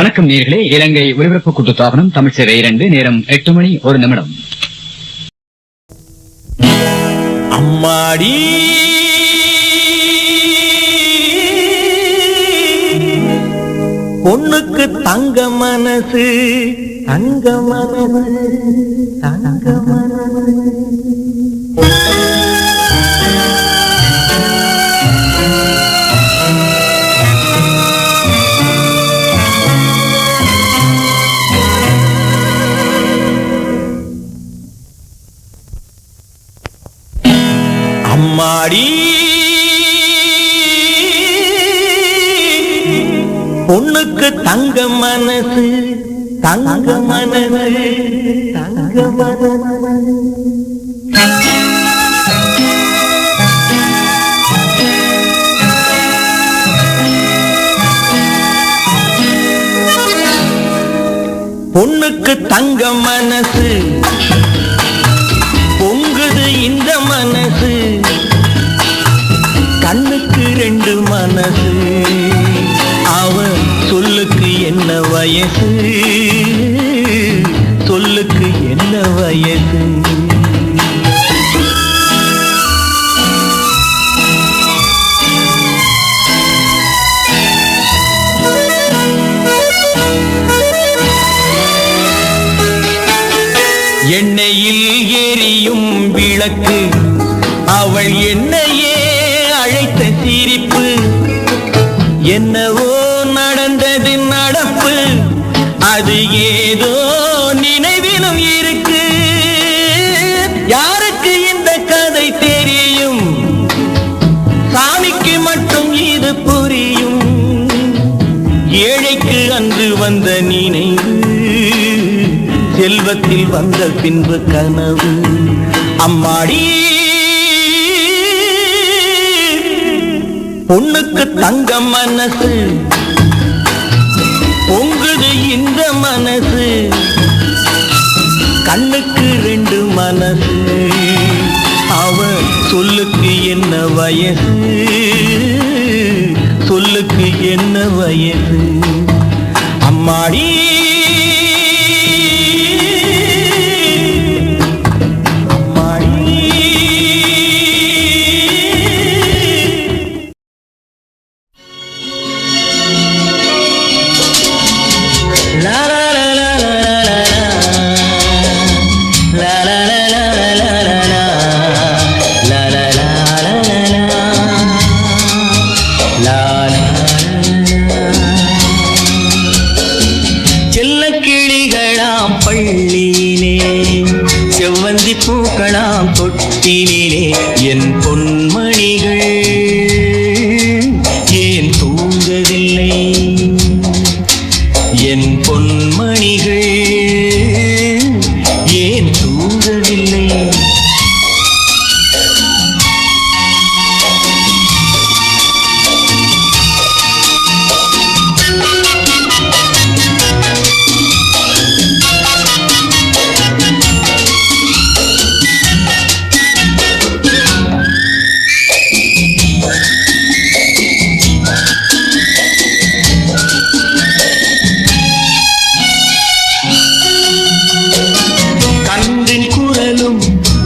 வணக்கம் நேயர்களே. இலங்கை ஒலிபரப்பு கூட்டுத்தாபனம் தமிழ் சேவை 2 நேரம் 8 மணி 1 நிமிடம். அம்மாடி பொண்ணுக்கு தங்க மனசு தங்க மனசு தங்க மனசு அம்மாடி பொண்ணுக்கு தங்க மனசு தங்க மனசு தங்க மனசு பொண்ணுக்கு தங்க மனசு பொங்குது இந்த மனசு கண்ணுக்கு 2 மனசு அவன் சொல்லுக்கு என்ன வயசு சொல்லுக்கு என்ன வயசு எண்ணெயில் எரியும் விளக்கு அவள் என்னையே அழைத்த சிரிப்பு என்னவோ நடந்தது நடப்பு அது ஏதோ நினைவிலும் இருக்கு யாருக்கு இந்த கதை தெரியும் சாமிக்கு மட்டும் இது புரியும் ஏழைக்கு அன்று வந்த நினைவு செல்வத்தில் வந்த பின்பு கனவு அம்மாடி பொண்ணுக்கு தங்க மனசு பொங்குது இந்த மனசு கண்ணுக்கு 2 மனசு அவ சொல்லுக்கு என்ன வயசு சொல்லுக்கு என்ன வயசு அம்மாடி செவ்வந்தி பூக்களாம் தொட்டிலே என் பொன்மணிகள் ஏன் தூங்கவில்லை என் பொன்மணிகள் ஏன் தூங்கவில்லை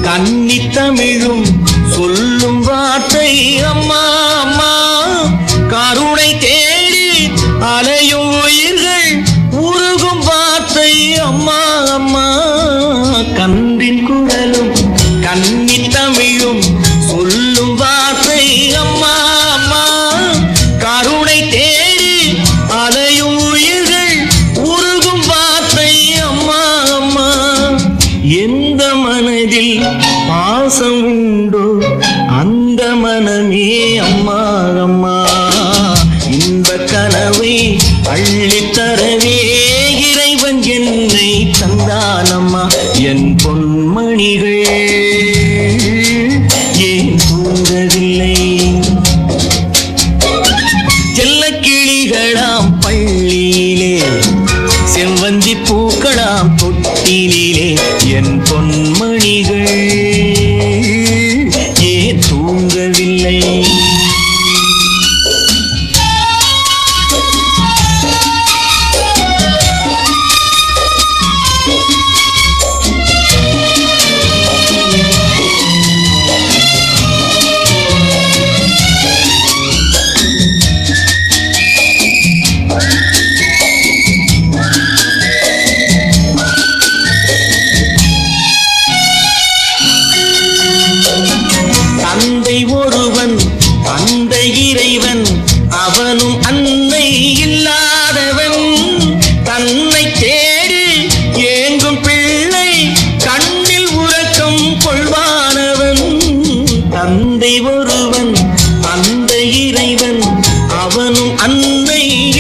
கன்னி தமிழும் சொல்லும் வார்த்தை அம்மா அம்மா கருணை தேடி அலையும் உயிர்கள் உருகும் வார்த்தை அம்மா அம்மா கன்றின் குரலும் கன்னி தமிழும் சொல்லும் வார்த்தை அம்மா அம்மா கருணை தேடி அலையும் உயிர்கள் உருகும் வார்த்தை அம்மா அம்மா எந்த மனதில் பாசம் உண்டோ அந்த மனமே அம்மா அம்மா இன்ப கனவை அள்ளித்தரவே இறைவன் என்னை தந்தானம்மா என் பொன்மணிகள் ஏன் தூங்கவில்லை செல்லக்கிளிகளாம் பள்ளியிலே செவ்வந்தி பூக்களாம் தொட்டிலே என் பொன்மணிகள் ஏன் தூங்கவில்லை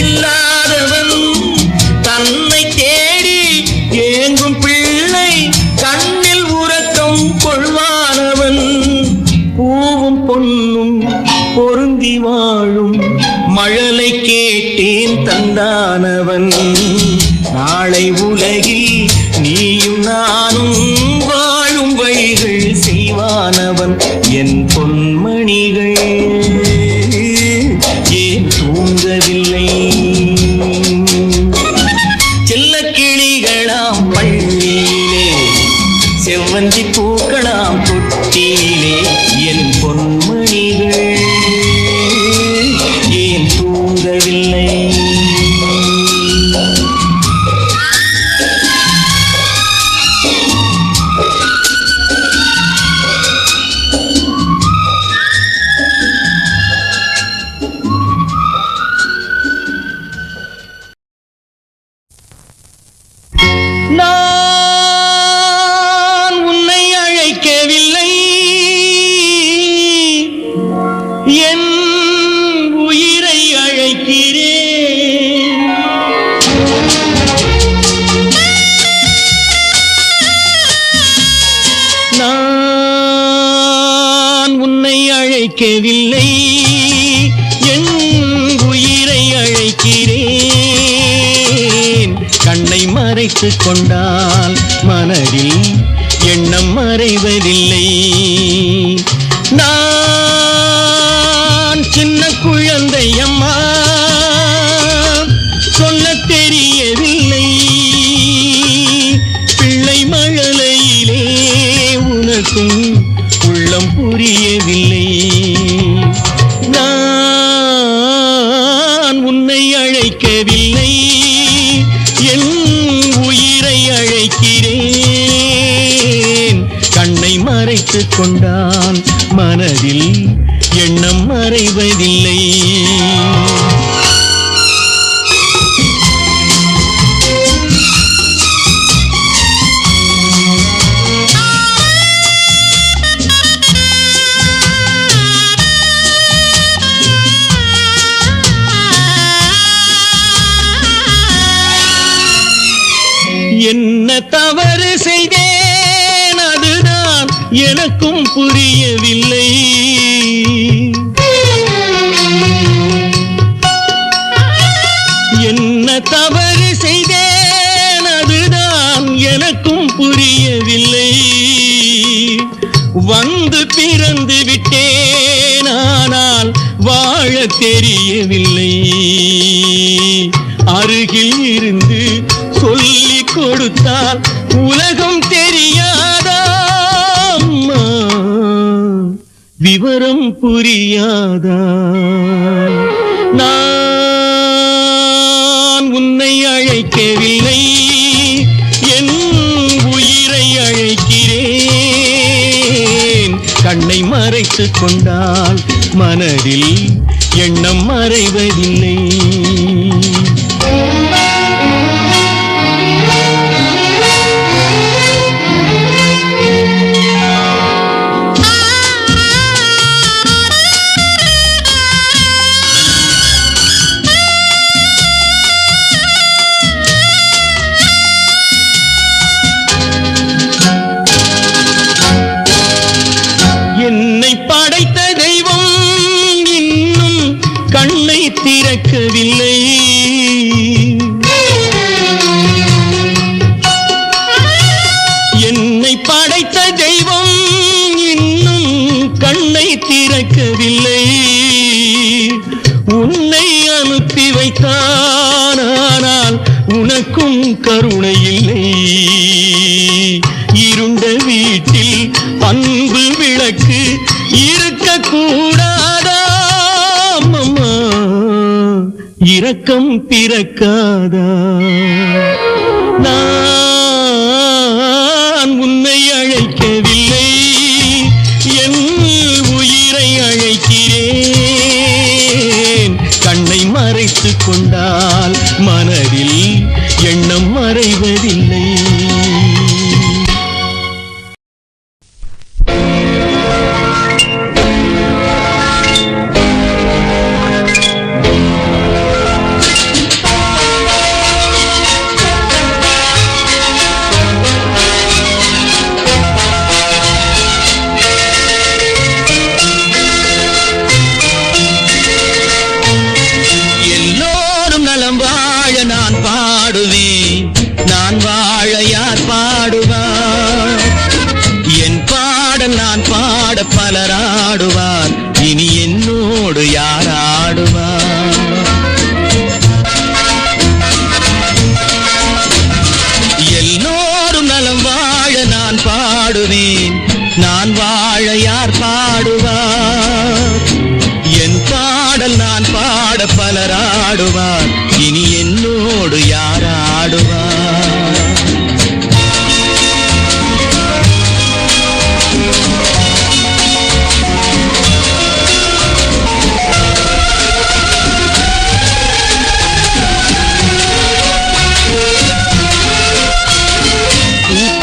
இல்லாதவன் தன்னை தேடி ஏங்கும் பிள்ளை கண்ணில் உறக்கம் கொள்வானவன் பூவும் பொன்னும் பொருந்தி வாழும் மழலை கேட்டேன் தந்தானவன் நாளை உலகில் நீயும் நானும் வாழும் வழிகள் செய்வானவன் என் பொன்மணிகள் ஏன் தூங்கவில்லை செல்ல கிளிகளாம் பள்ளியிலே செவ்வந்தி பூக்களாம் தொட்டிலே என் பொன்மணிகள் ஏன் தூங்கவில்லை நான் உன்னை அழைக்கவில்லை என் உயிரை அழைக்கிறேன் நான் உன்னை அழைக்கவில்லை என் உயிரை அழைக்கிறேன் கண்ணை மறைத்துக் கொண்டால் மனதில் எண்ணம் மறைவதில்லை நான் சின்ன குழந்தை அம்மா சொல்லத் தெரியவில்லை பிள்ளை மழலையிலே உனக்கும் உள்ளம் புரியவில்லை நான் உன்னை அழைக்கவில்லை என் உயிரை அழைக்கிறேன் கண்ணை மறைத்துக் கொண்டான் மனதில் எண்ணம் மறைவதில்லை என்ன தவறு செய்தேன் அதுதான் எனக்கும் புரியவில்லை என்ன தவறு செய்தேன் அதுதான் எனக்கும் புரியவில்லை வந்து பிறந்து விட்டேன் ஆனால் வாழ தெரியவில்லை அருகில் இருந்து சொல்லிக் கொடுத்தால் உலகம் தெரியாதா அம்மா விவரம் புரியாதா நான் உன்னை அழைக்கவில்லை என் உயிரை அழைக்கிறேன் கண்ணை மறைத்துக் கொண்டால் மனதில் எண்ணம் மறைவதில்லை என்னை படைத்த தெய்வம் இன்னும் கண்ணை திறக்கவில்லை என்னை படைத்த தெய்வம் இன்னும் கண்ணை திறக்கவில்லை உன்னை அனுப்பி வைத்தான் ஆனால் உனக்கும் கருணை இல்லை இருண்ட வீட்டில் அன்பு விளக்கு இருக்கக்கூடாதா அம்மா இரக்கம் பிறக்காதா நான் உன்னை அழைக்கவில்லை என் உயிரை அழைக்கிறேன் கண்ணை மறைத்துக் கொண்டால் மனதில் எண்ணம் மறைவதில்லை பாடுவார், இனி என்னோடு யார் ஆடுவார்?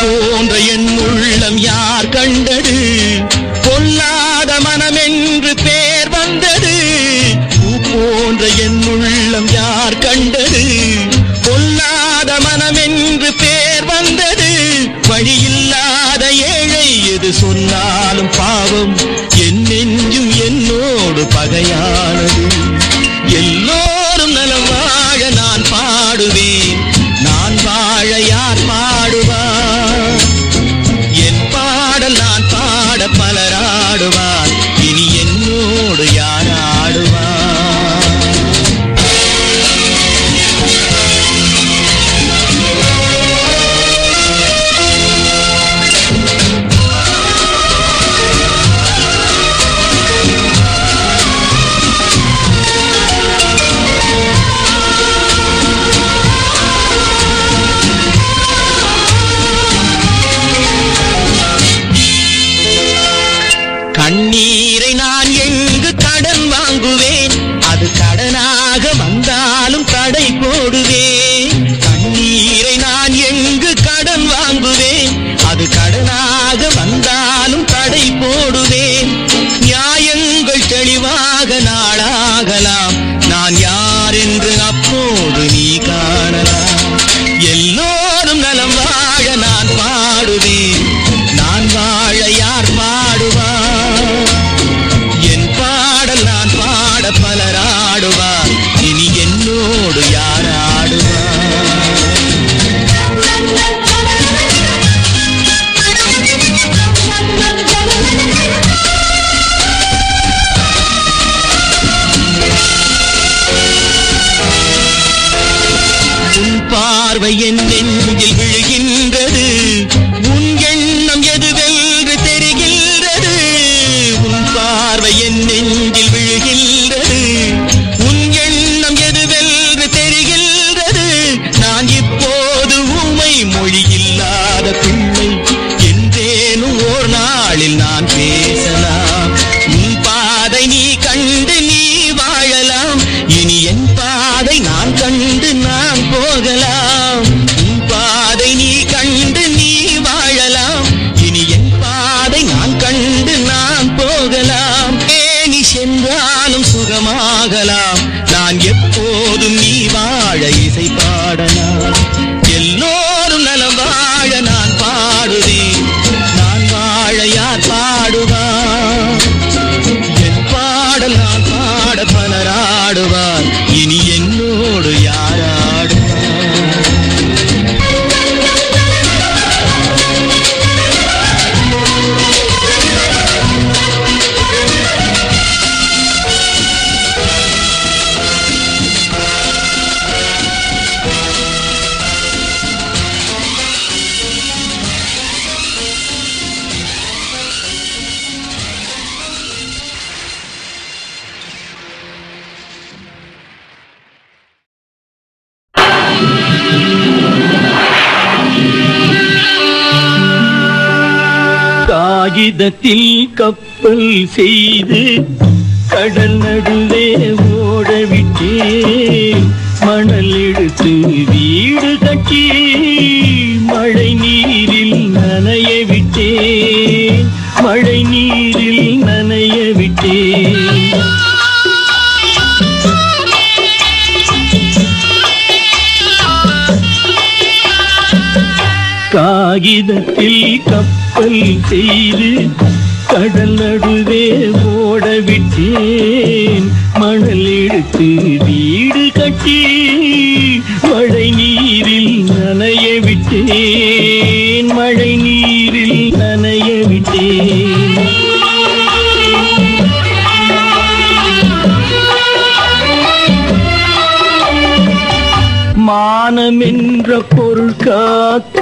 போன்ற என் உள்ளம் யார் கண்டது? பொல்லாத மனமென்று பேர் வந்தது. பூ போன்ற என் உள்ளம் யார் கண்டது? பொல்லாத மனமென்று பேர் வந்தது. வழியில்லாத ஏழை எது சொன்னாலும் பாவம், என் நெஞ்சும் என்னோடு பகையானது. எல்லோரும் நலம் வாழ நான் பாடுவேன், நான் வாழ யார் பாடுவார்? என் பாடல் நான் பாட பலராடுவார், இனி என்னோடு யார் ஆடுவார்? கண்ணீரை நான் எங்கு கடன் வாங்குவேன்? அது கடனாக வந்தாலும் தடை போடுவேன். கண்ணீரை நான் எங்கு கடன் வாங்குவேன்? அது கடனாக வந்தாலும் தடை போடுவேன். நியாயங்கள் தெளிவாக நாளாகலாம், நான் யார் என்று அப்போது நீ காணலாம். எல்லோரும் நலம் வாழ நான் பாடுவேன், நான் வாழ யார் பாடுவார்? என் பாடல் நான் பாட பலராடுவார், இனி என்னோடு யார் ஆடுவார்? உன் பார்வை என் நெஞ்சில் விழுகின்றது, உன் எண்ணம் எதுவென்று தெரிகின்றது. உன் பார்வை என் நெஞ்சில் விழுகின்றது, உன் எண்ணம் எதுவென்று தெரிகின்றது. நான் இப்போது ஊமை மொழியில்லாத பிள்ளை, என்றேனும் ஓர் நாளில் நான் பேசலாம். உன் பாதை நீ கண்டு நீ வாழலாம், இனி என் பாதை நான் கண்டு நான் போகலாம். உன் பாதை நீ கண்டு நீ வாழலாம், இனி என் பாதை நான் கண்டு நான் போகலாம். நீ சென்றாலும் சுகமாகலாம், நான் எப்போதும் நீ வாழ இசை பாடலாம். எல்லோரும் நலம் வாழ நான் பாடுவேன், நான் வாழ யார் பாடுவார்? என் பாடல் நான் பாட பலராடுவார், இனி என்னோடு யார் ஆடுவார்? காகிதத்தில் கப்பல் செய்து கடல் நடுவே ஓடவிட்டேன். மணல் எடுத்து வீடு கட்டி மழை நீரில் நனைய விட்டேன், மழை நீரில் நனைய விட்டேன். காகிதத்தில் கப்பல் செய்து கடல் நடுவே ஓடவிட்டேன். மணல் எடுத்து வீடு கட்டி மழை நீரில் நனைய விட்டேன், மழை நீரில் நனைய விட்டேன். மானம் என்ற பொருள் காக்க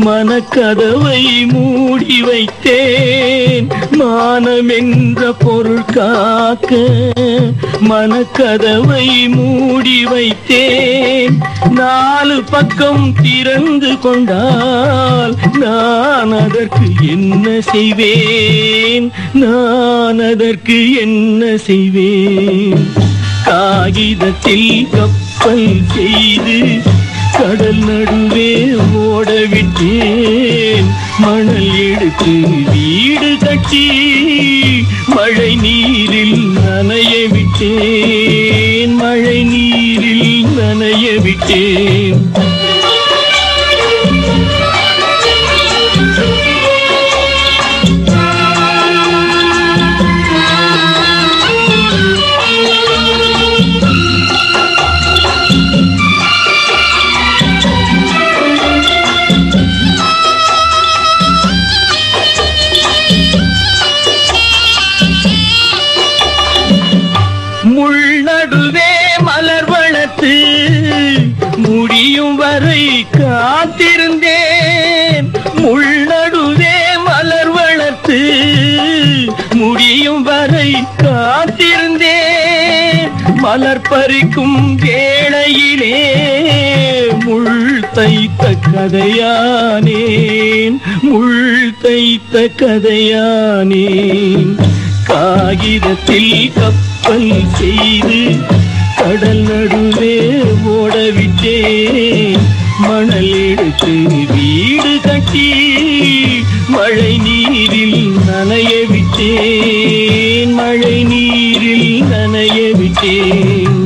மனக்கதவை மூடி வைத்தேன். மானம் என்ற பொருள் காக்க மனக்கதவை மூடி வைத்தேன். 4 பக்கம் திறந்து கொண்டால் நான் அதற்கு என்ன செய்வேன்? நான் அதற்கு என்ன செய்வேன்? காகிதத்தில் கப்பல் செய்து கடல் நடுவே ஓடவிட்டேன். மணல் எடுத்து வீடு கட்டி மழை நீரில் நனைய விட்டேன். மழை நீரில் நனைய விட்டேன். முள்நடுவே மலர் வளர்த்து முடியும் வரை காத்திருந்தேன். முள்நடுவே மலர் வளர்த்து முடியும் வரை காத்திருந்தேன். மலர் பறிக்கும் வேளையிலே முள் தைத்த கதையானேன். முள் தைத்த கதையானேன். காகிதத்தில் கப்பல் செய்து கடல் நடுவே ஓடவிட்டேன். மணல் எடுத்து வீடு கட்டி மழை நீரில் நனைய விட்டேன். மழை நீரில் நனைய விட்டேன்.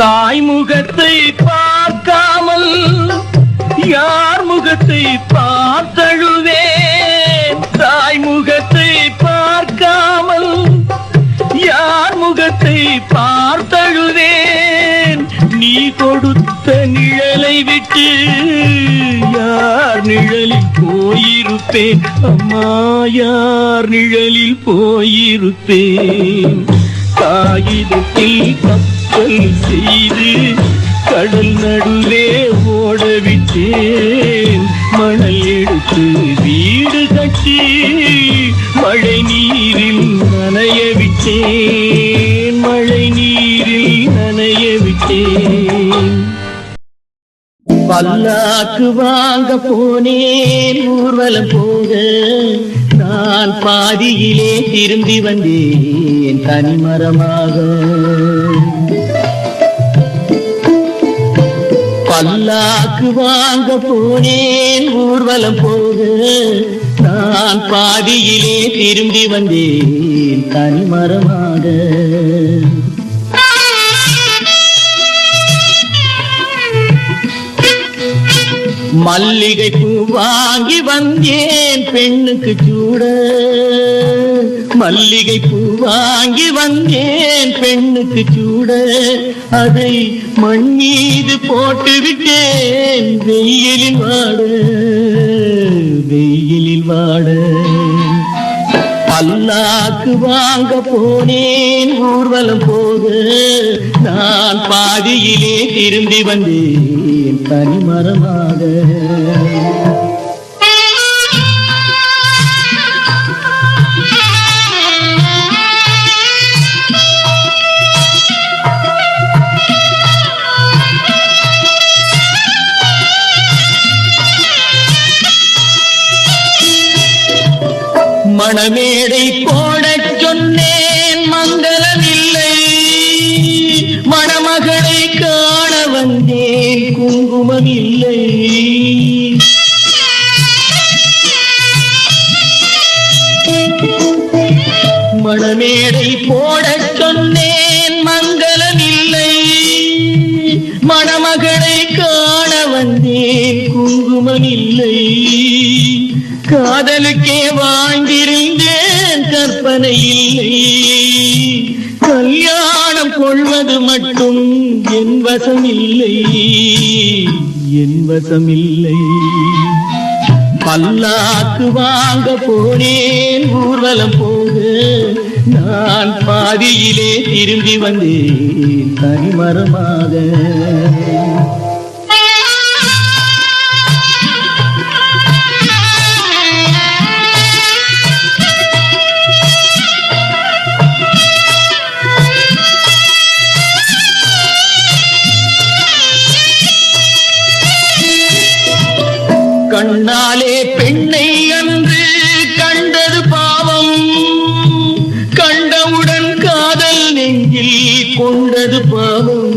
தாய் முகத்தை பார்க்காமல் யார் முகத்தை பார்த்தழுவேன். தாய் முகத்தை பார்க்காமல் யார் முகத்தை பார்த்தழுவேன். நீ கொடுத்த நிழலை விட்டு யார் நிழலில் போயிருப்பேன். அம்மா யார் நிழலில் போயிருப்பேன். காகிதத்தில் கப்பல் செய்து கடல் நடுவே ஓடவிட்டேன். மணல் எடுத்து வீடு கட்டி மழை நீரில் நனைய விட்டேன். மழை நீரில் நனைய விட்டேன். பல்லாக்கு வாங்க போனேன் ஊர்வலம் போக. நான் பாதியிலே திரும்பி வந்தேன் தனிமரமாக. பல்லாக்கு வாங்க போனேன் ஊர்வலம் போக. நான் பாதியிலே திரும்பி வந்தேன் தனிமரமாக. மல்லிகை பூ வாங்கி வந்தேன் பெண்ணுக்கு சூட. மல்லிகை பூ வாங்கி வந்தேன் பெண்ணுக்கு சூட. அதை மண் மீது போட்டு விட்டேன் வெயிலில் வாட. வெயிலில் வாட. பல்லாக்கு வாங்க போனேன் ஊர்வலம் போக. நான் பாதியிலே திரும்பி வந்தேன் தனிமரமாக. மணமேடை போடச் சொன்னேன் மங்களமில்லை. மணமகளை காண வந்தேன் குங்குமமில்லை. மணமேடை போடச் சொன்னேன் மங்களமில்லை. மணமகளை காண வந்தேன் குங்குமமில்லை. காதலுக்கே வாழ்ந்திருந்தேன் கற்பனை இல்லை, கல்யாணம் கொள்வது மட்டும் என் வசமில்லை, என் வசமில்லை. பல்லாக்கு வாங்க போனேன் ஊர்வலம் போக, நான் பாதியிலே திரும்பி வந்தேன் தனிமரமாக. கண்ணாலே பெண்ணை அன்று கண்டது பாவம், கண்டவுடன் காதல் நெஞ்சில் கொண்டது பாவம்.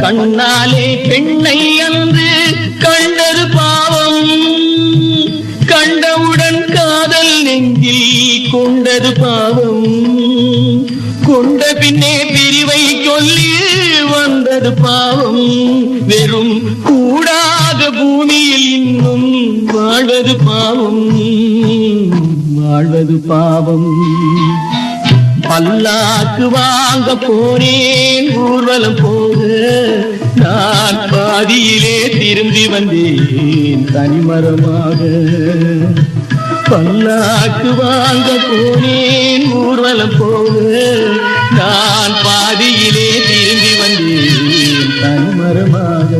கண்ணாலே பெண்ணை அன்று கண்டது பாவம், கண்டவுடன் காதல் நெஞ்சில் கொண்டது பாவம். கொண்ட பின்னே பிரிவை சொல்லி வந்தது பாவம், வெறும் கூடாத பூமியில் இன்னும் வாழ்வது பாவம், வாழ்வது பாவம். பல்லாக்கு வாங்க போனேன் ஊர்வலம் போக, நான் பாதியிலே திரும்பி வந்தேன் தனிமரமாக. பல்லாக்கு வாங்க போனேன் ஊர்வலம் போக, நான் பாதியிலே திரும்பி வந்தேன் தனிமரமாக.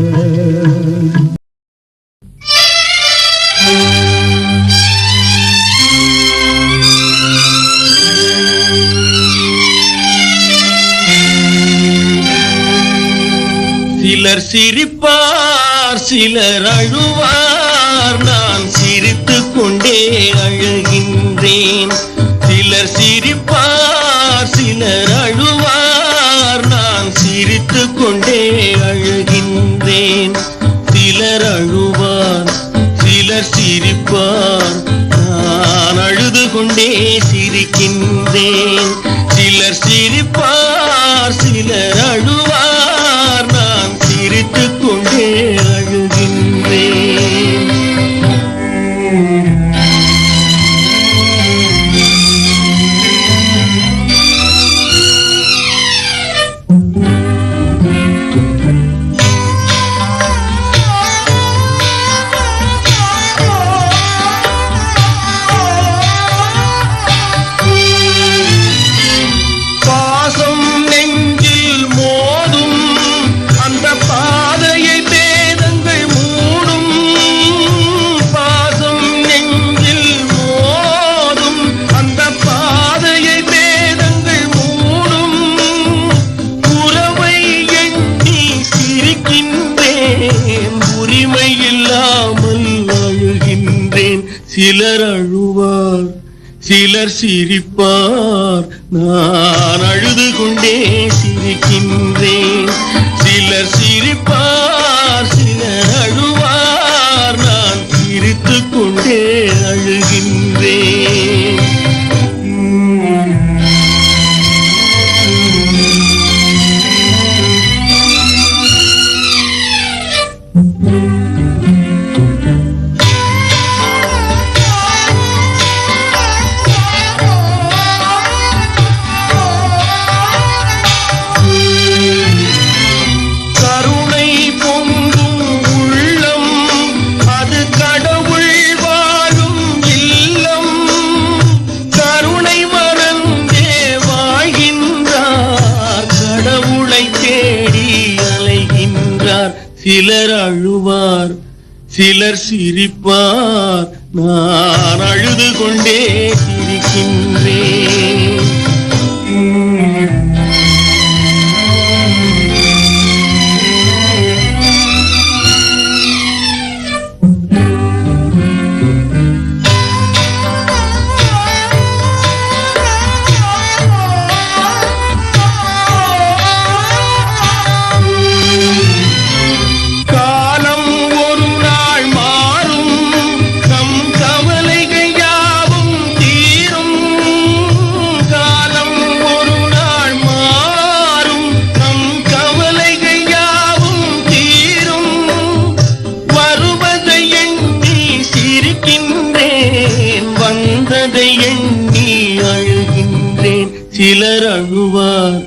சிலர் சிரிப்பார் சிலர் அழுவார், நான் சிரித்துக் கொண்டே அழுகின்றேன். சிலர் சிரிப்பார் சிலர் அழுவார், நான் சிரித்துக் கொண்டே அழுகின்றேன். சிலர் அழுவார் சிலர் சிரிப்பார், நான் அழுது கொண்டே சிரிக்கின்றேன். சிலர் சிரிப்பார் சிலர் அழுவார், நான் சிரித்துக் கொண்டே அழுகின்றேன். சிலர் அழுவார் சிலர் சிரிப்பார், நான் அழுது கொண்டே சிரிக்கின்றேன். சிலர் சிரிப்பார் சிலர் அழுவார், நான் சிரித்துக் கொண்டே அழுகின்றேன். சிலர் அழுவார் சிலர் சிரிப்பார், நான் அழுது கொண்டே சிரிக்கின்றேன். சிலர் அழுவார்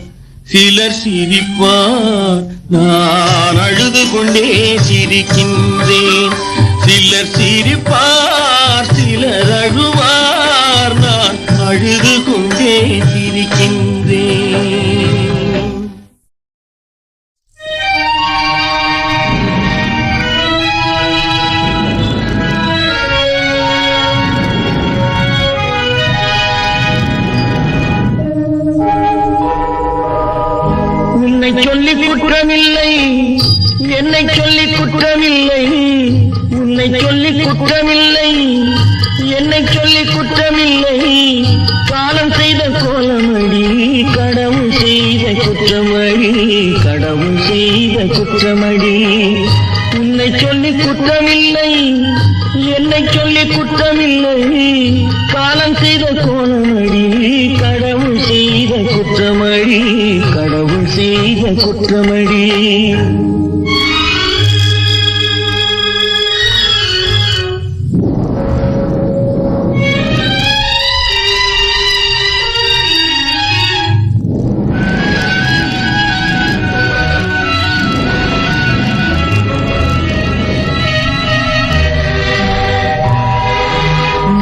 சிலர் சிரிப்பார் நான் அழுது கொண்டே சிரிக்கின்றேன். சிலர் சிரிப்பார் சிலர் அழுவார் நான் அழுது கொண்டே சிரிக்கின்றேன். உன்னை சொல்லி குற்றமில்லை, என்னை சொல்லி குற்றமில்லை, உன்னை சொல்லி குற்றமில்லை, என்னை சொல்லி குற்றமில்லை, காலம் செய்த கோலமடி கடவுள் செய்த குற்றமடி, கடவுள் செய்த குற்றமடி. உன்னை சொல்லி குற்றமில்லை, என்னை சொல்லி குற்றமில்லை, காலம் செய்த கோலமடி கடவுள் செய்த குற்றமடி, கடவுள் செய்த குற்றமடி.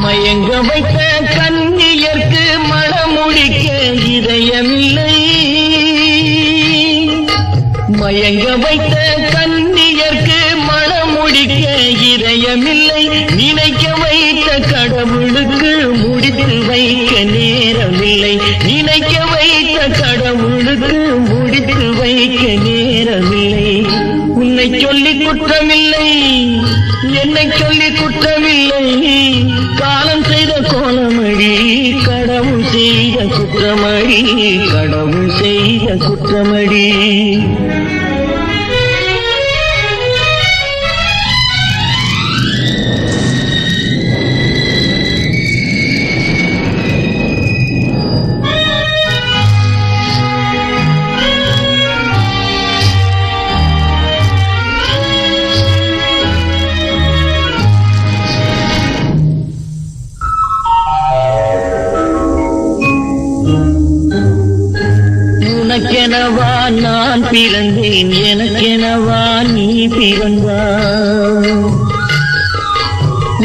மயங்க வைத்த கன்னியர்க்கு மணமுடிக்க இதயமில்லை, மயங்க வைத்த கன்னியர்க்கு மணமுடிக்க இதயமில்லை, நினைக்க வைத்த கடவுளுக்கு முடித்து வைக்க நேரமில்லை, நினைக்க வைத்த கடவுளுக்கு முடித்து வைக்க நேரமில்லை. உன்னை சொல்லி குற்றமில்லை, என்னை சொல்லி குற்றமில்லை, காலம் செய்த கோலமடி கடவுள் செய்த குற்றமடி, கடவுள் செய்த குற்றமடி. உனக்கெனவா நான் பிறந்தேன், எனக்கெனவா நீ பிறந்தாய்,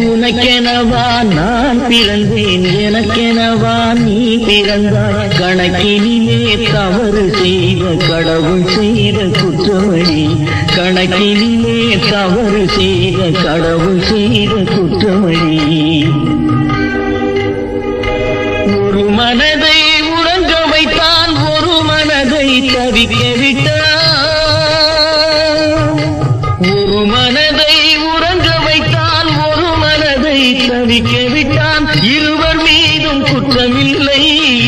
உனக்கெனவா நான் பிறந்தேன், எனக்கெனவா நீ பிறந்தாய், கணக்கினிலே தவறு செய்த கடவுள் செய்த குற்றமடி, கணக்கினிலே தவறு செய்த கடவுள் செய்த குற்றமடி. ஒரு மனதை உறங்க வைத்தான், ஒரு மனதை தவிக்க விட்டான், ஒரு மனதை உறங்க வைத்தான், ஒரு மனதை தவிக்க விட்டான். இருவர் மீதும் குற்றமில்லை,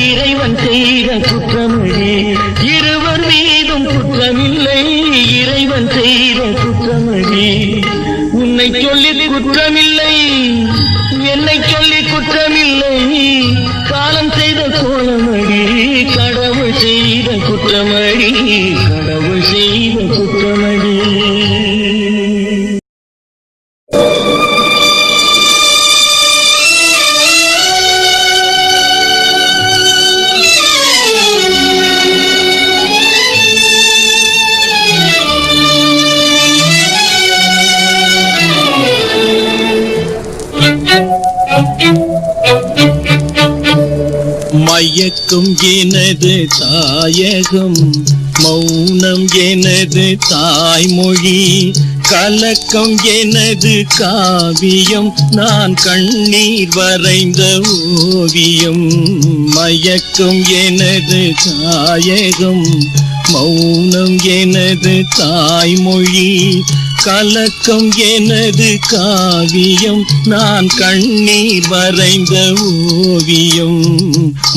இறைவன் செய்த குற்றமடி, இருவர் மீதும் குற்றமில்லை, இறைவன் செய்த குற்றமடி. உன்னை சொல்லி குற்றமில்லை, என்னை சொல்லி குற்றமில்லை, காலம் செய்த கோலமடி கடவுள் செய்த குற்றமடி, கடவுள் செய்த குற்றமடி. மயக்கம் எனது தாயகம், மௌனம் எனது தாய்மொழி, கலக்கம் எனது காவியம், நான் கண்ணீர் வரைந்த ஓவியம். மயக்கம் எனது தாயகம், மௌனம் எனது தாய்மொழி, கலக்கம் எனது காவியம், நான் கண்ணீர் வரைந்த ஓவியம்.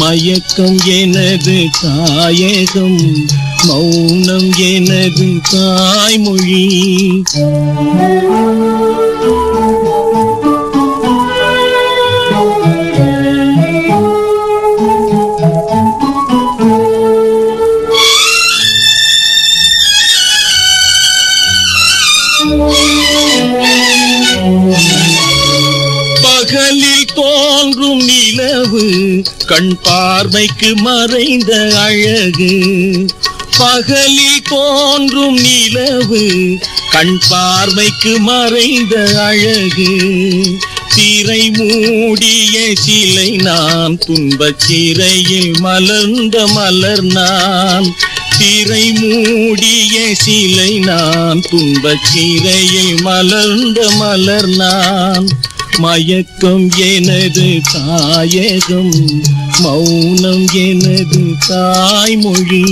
மயக்கம் எனது தாயகம், மௌனம் எனது தாய்மொழி. பகலில் தோன்றும் நிலவு கண் பார்வைக்கு மறைந்த அழகு. பகலில் தோன்றும் நிலவு கண் பார்வைக்கு மறைந்த அழகு. திரை மூடிய சிலை நான், துன்பச் சிறையில் மலர்ந்த மலர் நான். திரை மூடிய சிலை நான், துன்பச் சிறையில் மலர்ந்த மலர் நான். மயக்கம் எனது தாயகம், மௌனம் எனது தாய்மொழி.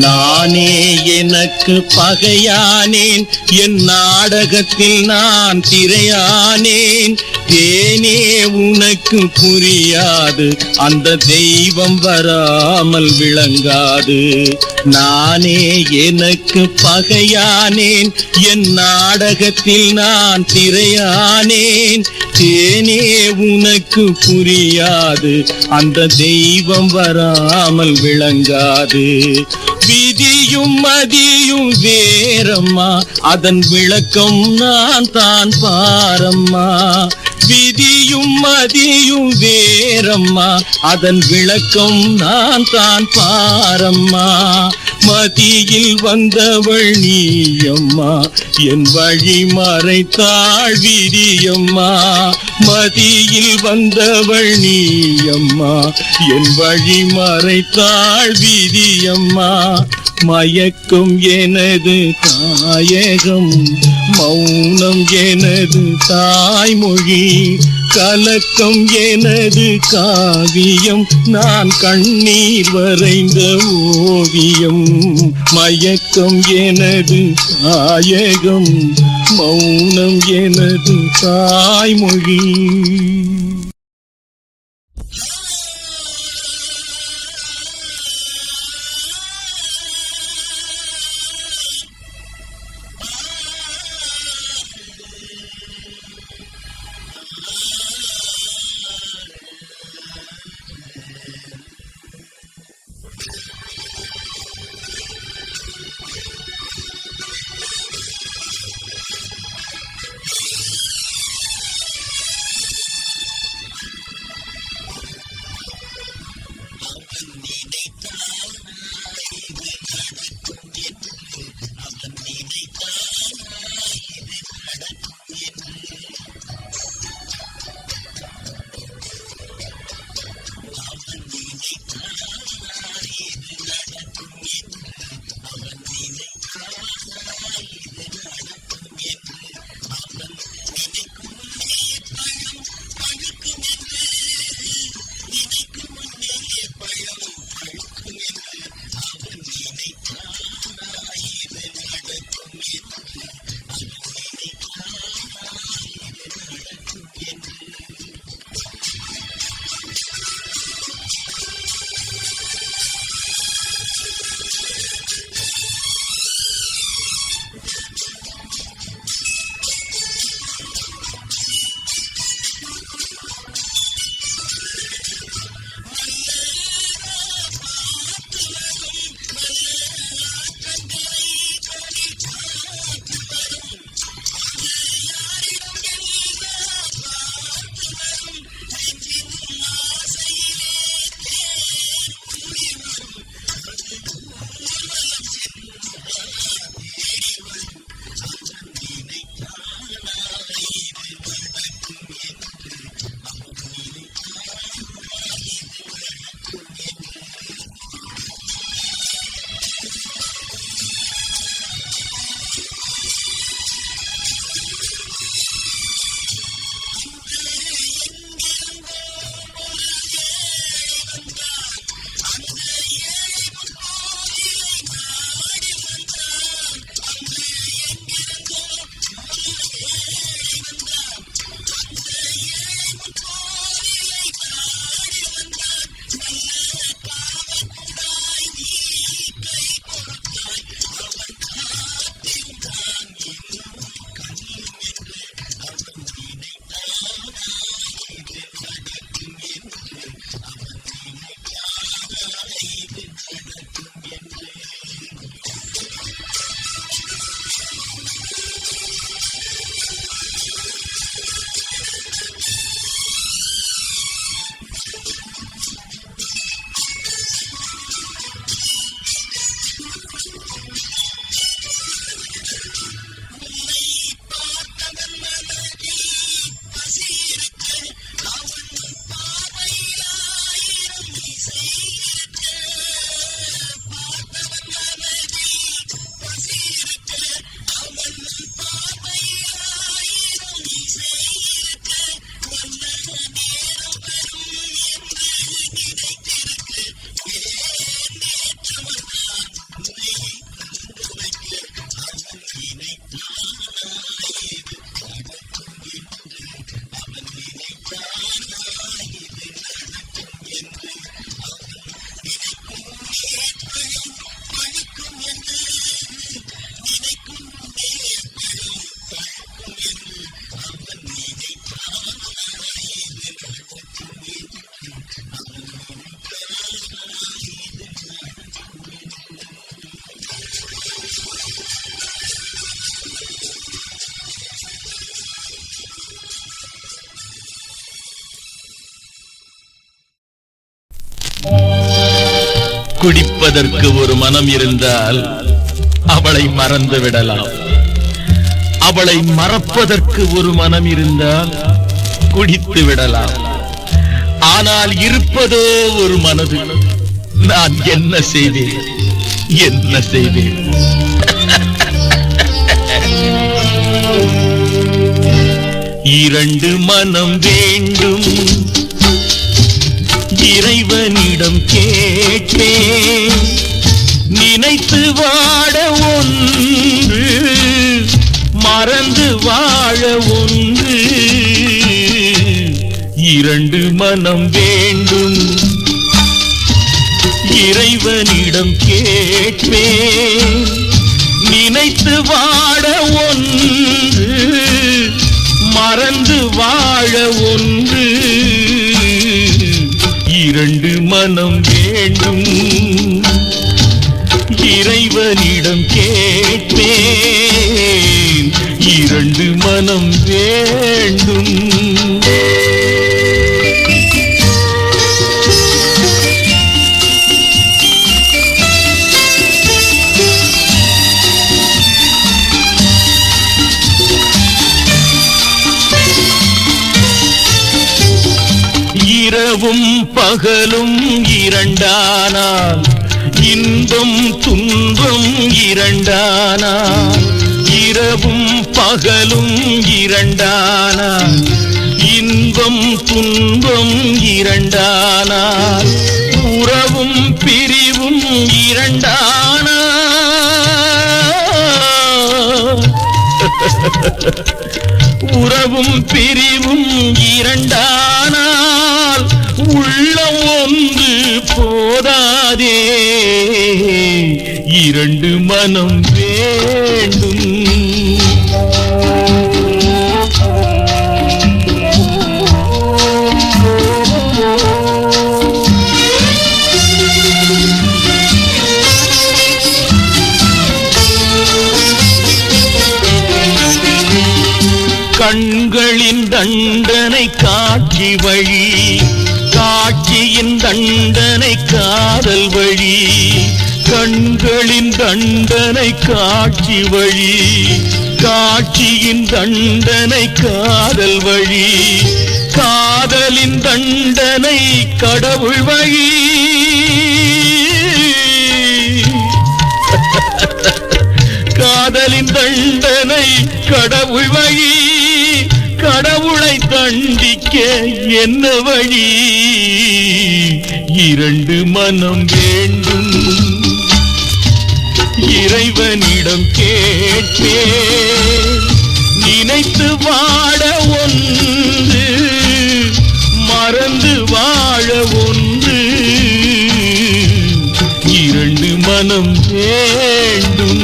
நானே எனக்கு பகையானேன், என் நாடகத்தில் நான் திரையானேன். தேனே உனக்கு புரியாது, அந்த தெய்வம் வராமல் விளங்காது. நானே எனக்கு பகையானேன், என் நாடகத்தில் நான் திரையானேன். தேனே உனக்கு புரியாது, அந்த தெய்வம் வராமல் விளங்காது. விதியும் மதியும் வேறம்மா, அதன் விளக்கம் நான் தான் பாரம்மா. விதியும் மதியும் வேறம்மா, அதன் விளக்கம் நான் தான் பாரம்மா. மதியில் வந்தவள் நீயம்மா, என் வழி மறைத்தாள் விதியம்மா. மதியில் வந்தவள் நீயம்மா, என் வழி மறைத்தாள் விதியம்மா. மயக்கம் எனது தாயகம், மௌனம் எனது தாய்மொழி. கலக்கம் எனது காவியம், நான் கண்ணீர் வரைந்த ஓவியம். மயக்கம் எனது தாயகம், மௌனம் எனது தாய்மொழி. குடிப்பதற்கு ஒரு மனம் இருந்தால் அவளை மறந்து விடலாம். அவளை மறப்பதற்கு ஒரு மனம் இருந்தால் குடித்து விடலாம். ஆனால் இருப்பதோ ஒரு மனது. நான் என்ன செய்தேன், என்ன செய்தேன்? இரண்டு மனம் வேண்டும், இறைவனிடம் கேட்பேன். நினைத்து வாழ ஒன்று, மறந்து வாழ ஒன்று. இரண்டு மனம் வேண்டும், இறைவனிடம் கேட்பேன். நினைத்து வாழ ஒன்று, மறந்து வாழ ஒன்று. இரண்டு மனம் வேண்டும், இறைவனிடம் கேட்பேன். இரண்டு மனம் வேண்டும். இரவும் பகலும் இரண்டானால், இன்பம் துன்பம் இரண்டானால். இரவும் பகலும் இரண்டானால், இன்பம் துன்பம் இரண்டானால். உறவும் பிரிவும் இரண்டானால், உறவும் பிரிவும் இரண்டானால். உள்ளம் ஒன்று போதாதே, இரண்டு மனம் வேண்டும். கண்களின் தண்டனை காட்சி வழி, காட்சியின் தண்டனை காதல் வழி. கண்களின் தண்டனை காட்சி வழி, காட்சியின் தண்டனை காதல் வழி. காதலின் தண்டனை கடவுள் வழி. காதலின் தண்டனை கடவுள் வழி. கடவுளை தண்டிக்க என்ன வழி? இரண்டு மனம் வேண்டும், இறைவனிடம் கேட்பேன். நினைத்து வாழ ஒன்று, மறந்து வாழ ஒன்று. இரண்டு மனம் வேண்டும்.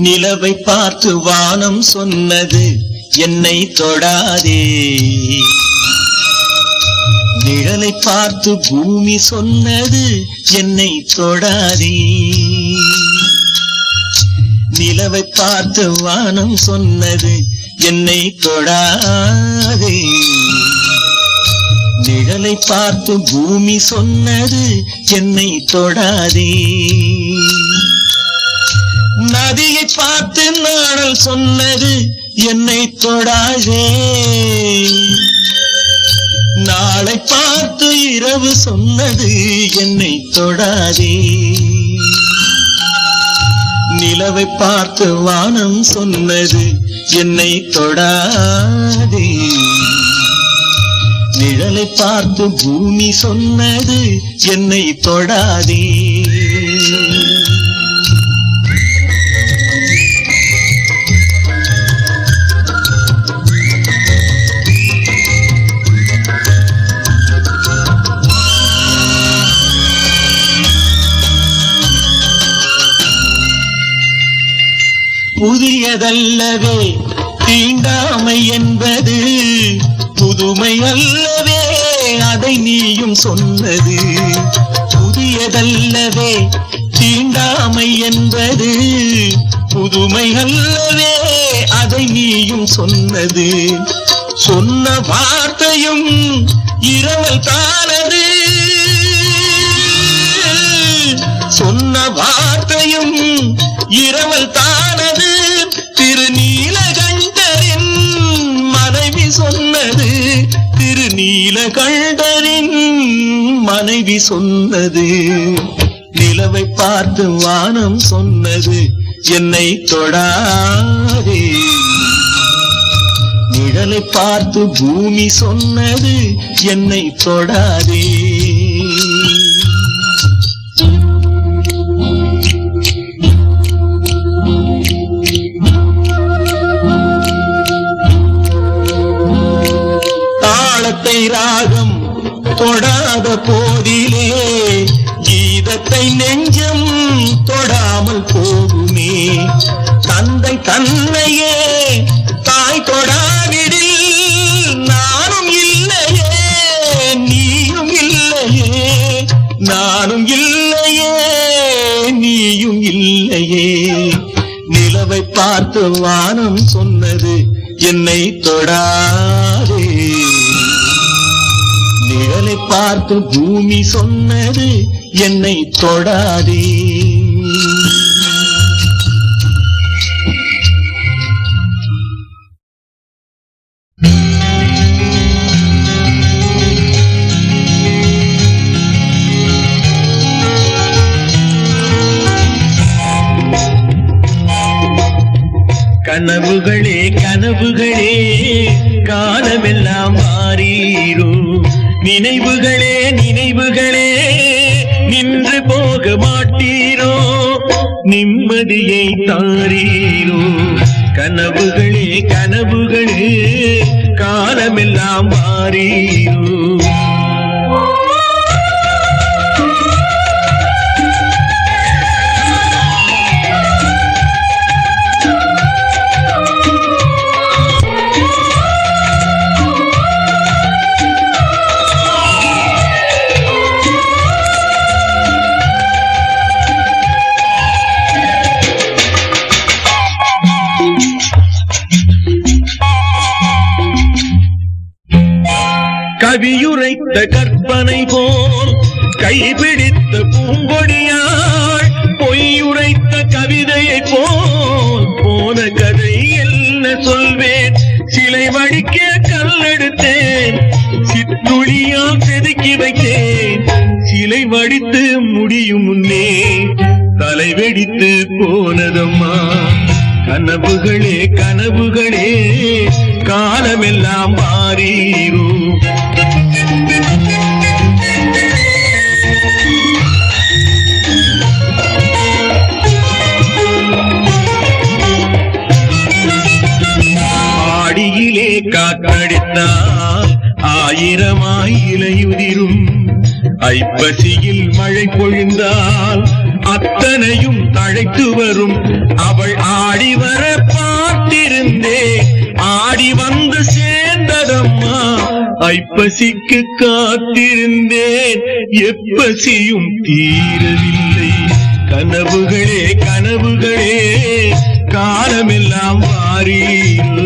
நிலவை பார்த்து வானம் சொன்னது என்னை தொடாதே. நிழலை பார்த்து பூமி சொன்னது என்னை தொடாதே. நிலவை பார்த்து வானம் சொன்னது என்னை தொடாதே. நிழலை பார்த்து பூமி சொன்னது என்னை தொடாதே. நதியை பார்த்து நாடல் சொன்னது என்னை தொடாதே. நாளை பார்த்து இரவு சொன்னது என்னை தொடாதே. நிலவை பார்த்து வானம் சொன்னது என்னை தொடாதே. நிழலை பார்த்து பூமி சொன்னது என்னை தொடாதே. புதியதல்லவே தீண்டாமை என்பது, புதுமை அல்லவே அதை நீயும் சொன்னது, புதியதல்லவே தீண்டாமை என்பது, புதுமை அல்லவே அதை நீயும் சொன்னது. சொன்ன வார்த்தையும் இரவல் தானது, சொன்ன வார்த்தையும் இரவல் தானது. திருநீலகண்டரின் மனைவி சொன்னது, திருநீலகண்டரின் மனைவி சொன்னது. நிலவை பார்த்து வானம் சொன்னது, என்னை தொடாதே. நிழலை பார்த்து பூமி சொன்னது, என்னை தொடாதே. தாளத்தை ராகம் தொடாத போதிலே கீதத்தை நெஞ்சம் தொடாமல் போகுமே. தந்தை தன்னையே தாய் தொடாவிடில் நானும் இல்லையே, நீயும் இல்லையே, நானும் இல்லையே, நீயும் இல்லையே. நிலவை பார்த்து வானம் சொன்னது, என்னை தொடாதே. நிழலை பார்த்து பூமி சொன்னது, என்னை தொடாதே. கனவுகளே கனவுகளே காலமெல்லாம் மாறீரோ, நினைவுகளே நினைவுகளே நின்று போக மாட்டீரோ, நிம்மதியை தாரீரோ. கனவுகளே கனவுகளே காலமெல்லாம் மாறீரோ. கவியுரைத்த கற்பனை போல் கைபிடித்த பூங்கொடியாள், பொய்யுரைத்த கவிதையை போல் போன கதை என்ன சொல்வேன். சிலை வடிக்க கல்லெடுத்தேன், சிற்றுளியா செதுக்கி வைத்தேன். சிலை வடித்து முடியும் முன்னே தலை வெடித்து போனதம்மா. கனவுகளே கனவுகளே காலமெல்லாம் மாறீரோ. ஆடியிலே காற்றடித்தால் ஆயிரமாய் இலையுதிரும், ஐப்பசியில் மழை பொழிந்தால் அத்தனையும் தழைத்து வரும். அவள் ஆடி வர பார்த்திருந்தே ஆடி வந்து சேர்ந்ததம்மா. ஐப்பசிக்கு காத்திருந்தேன், எப்பசியும் தீரவில்லை. கனவுகளே கனவுகளே காலமெல்லாம் மாறீரோ.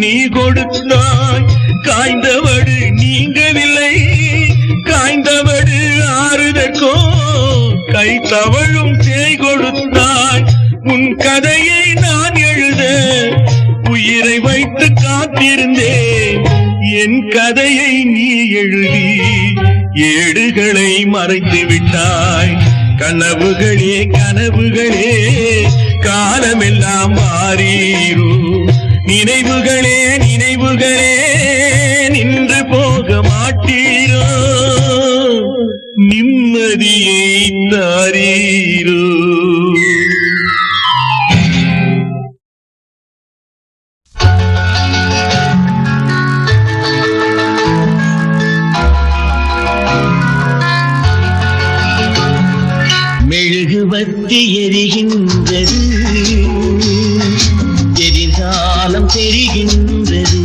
நீ கொடுத்தாய், காய்ந்தவடு நீங்கவில்லை. காய்ந்தவடு ஆறுதற்கோ கை தவழும் சேய் கொடுத்தாய். உன் கதையை நான் எழுத உயிரை வைத்து காத்திருந்தேன். என் கதையை நீ எழுதி ஏடுகளை மறைத்து விட்டாய். கனவுகளே கனவுகளே காலமெல்லாம் மாறீரோ. நினைவுகளே நினைவுகளே நின்று போக மாட்டீரோ நிம்மதியை தாரீரோ. மெழுகுவர்த்தி எரிகின்றது, எதிர்காலம் தெரிகின்றது.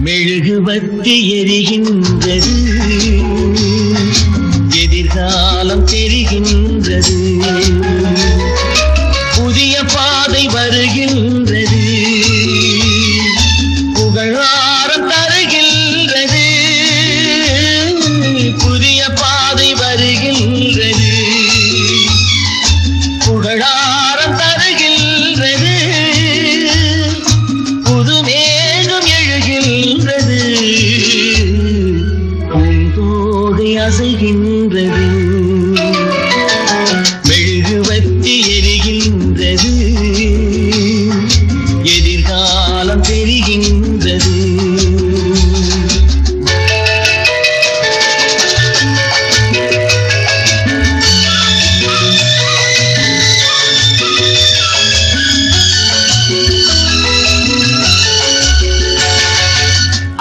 மெழுகுவர்த்தி எரிகின்றது, எதிர்காலம் தெரிகின்றது. புதிய பாதை வருகின்றது, புகழாரம் தருகின்றது. புதிய பாதை வருகின்றது, புகழாரம் தருகின்றது. புது மேகம் எழுகின்றது, பூந்தோகை அசைகின்றது. மெழுகுவர்த்தி எரிகின்றது, எதிர்காலம் தெரிகின்றது.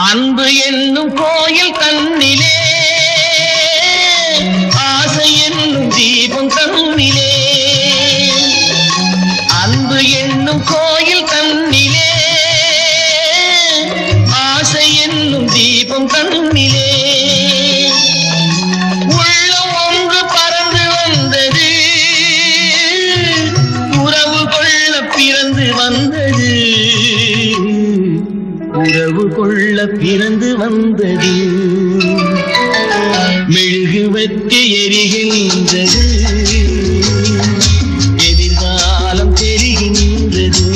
அன்பு என்னும் கோயில் தன்னிலே, ஆசை என்னும் தீபம் தன்னிலே. அன்பு என்னும் கோயில் தன்னிலே, ஆசை என்னும் தீபம் தன்னிலே. உள்ளம் ஒன்று பறந்து வந்தது, உறவு கொள்ள பிறந்து வந்தது. உறவு கொள்ள பிறந்து வந்தது. மெழுகுவர்த்தி எரிகின்றது, எதிர்காலம் தெரிகின்றது.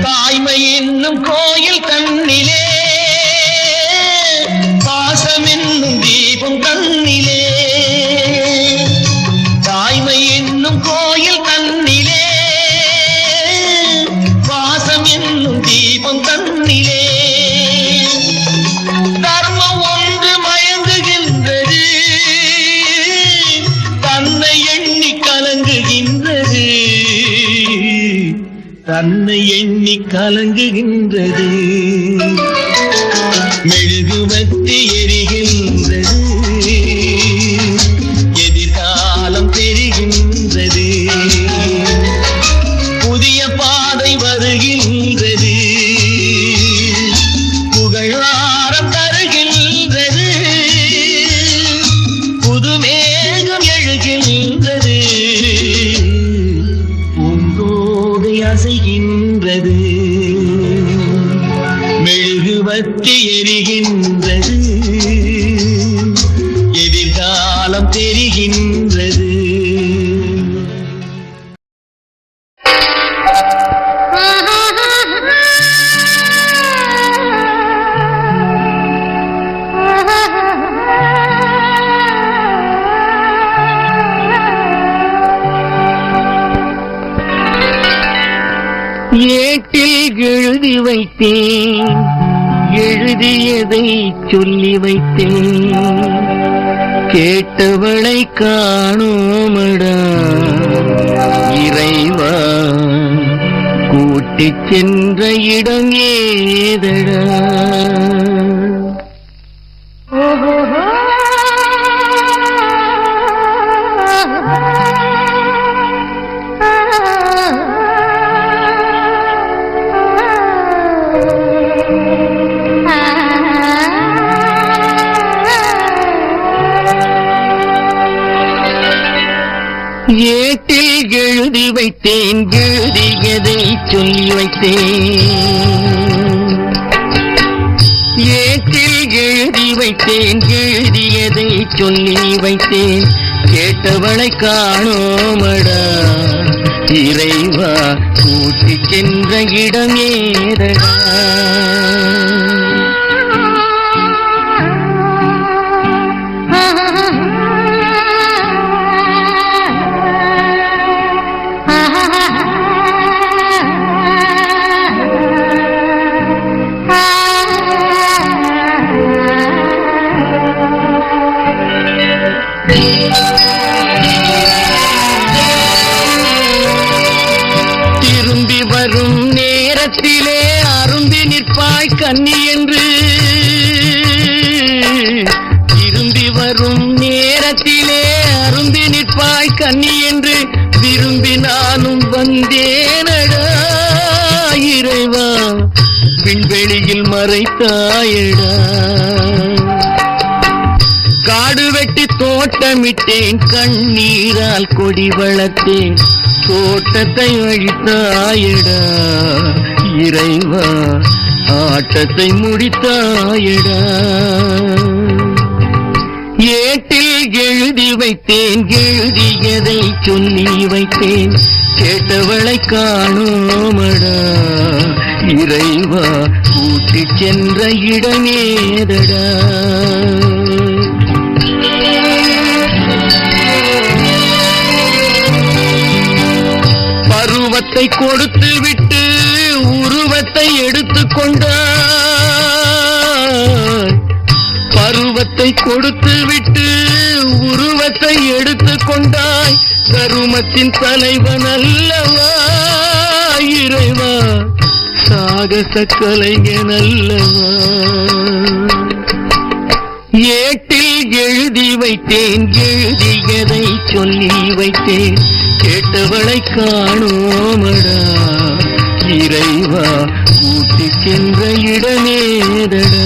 தாய்மை என்னும் கோயில் கண்ணிலே, பாசம் என்னும் தீபம் கண்ணிலே. தாய்மை என்னும் கோயில் கண்ணிலே, பாசம் என்னும் தீபம் கண்ணிலே. தர்மம் ஒன்று மயங்குகின்றது, தன்னை எண்ணி கலங்குகின்றது. தன்னை எண்ணி கலங்குகின்றது. மெழுகுவர்த்தி எரிகின்றது, எதிர்காலம் தெரிகின்றது. புதிய பாதை வருகின்றது, புகழாரம் தருகின்றது. புது மேகம் எழுகின்றது, பூந்தோகை அசைகின்றது. மெழுகுவர்த்தி எரிகின்றது, எதிர்காலம் தெரிகின்றது. ஏட்டில் எழுதி வைத்தேன், எழுதியதை சொல்லி வைத்தேன். கேட்டவளை காணோமடா இறைவா, கூட்டிச் சென்ற இடம் ஏதடா. ஏட்டில் எழுதி வைத்தேன், எழுதியதை சொல்லி வைத்தேன். ஏட்டில் எழுதி வைத்தேன், எழுதியதை சொல்லி வைத்தேன். கேட்டவளை காணோமடா இறைவா கூட்டிச் சென்ற இடம் ஏதடா திரும்பி வரும் நேரத்திலே அரும்பி நிற்பாய் கன்னி என்று திரும்பி வரும் நேரத்திலே அரும்பி நிற்பாய் கன்னி என்று விரும்பி நானும் வந்தேனடா இறைவா விண்வெளியில் மறைத்தாயடா காடு வெட்டி தோட்டமிட்டேன் கண்ணீரால் கொடி வளர்த்தேன் தோட்டத்தை அழித்தாயடா இறைவா ஆட்டத்தை முடித்தாயடா ஏட்டில் எழுதி வைத்தேன் எழுதியதை சொல்லி வைத்தேன் கேட்டவளை காணோமடா இறைவா கூட்டிச் சென்ற இடமேதடா பருவத்தை கொடுத்து விட்டு உருவத்தை எடுத்துக் கொண்டாய் பருவத்தை கொடுத்து விட்டு உருவத்தை எடுத்துக் கொண்டாய் கருமத்தின் தலைவன் அல்லவா இறைவா சாகச கலைஞன் அல்லவா ஏட்டில் எழுதி வைத்தேன் எழுதியதை சொல்லி வைத்தேன் கேட்டவளை காணோமடா இறைவா கூட்டிச் சென்ற இடமேதடா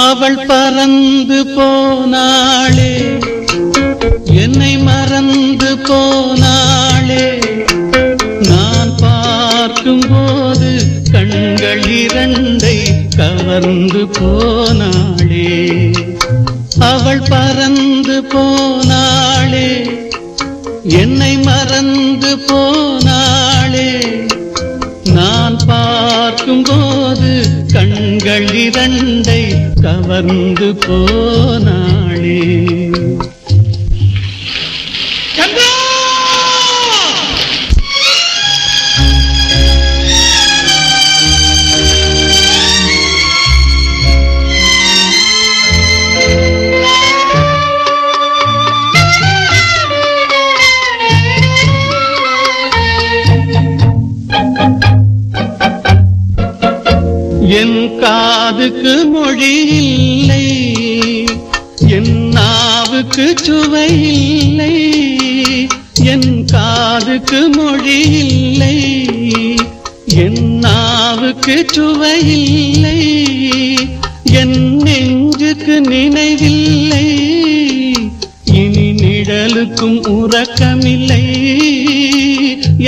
அவள் பறந்து போனாளே என்னை மறந்து போனாளே நான் பார்க்கும்போது கண்கள் இரண்டை கவர்ந்து போனாளே அவள் பறந்து போனாளே என்னை மறந்து போனாளே நான் பார்க்கும்போது கண்கள் இரண்டை கவர்ந்து போனாளே என் காதுக்கு மொழி இல்லை என் நாவுக்கு சுவை இல்லை என் காதுக்கு மொழி இல்லை என் நாவுக்கு சுவை இல்லை என் நெஞ்சுக்கு நினைவில்லை இனி நிழலுக்கும் உறக்கமில்லை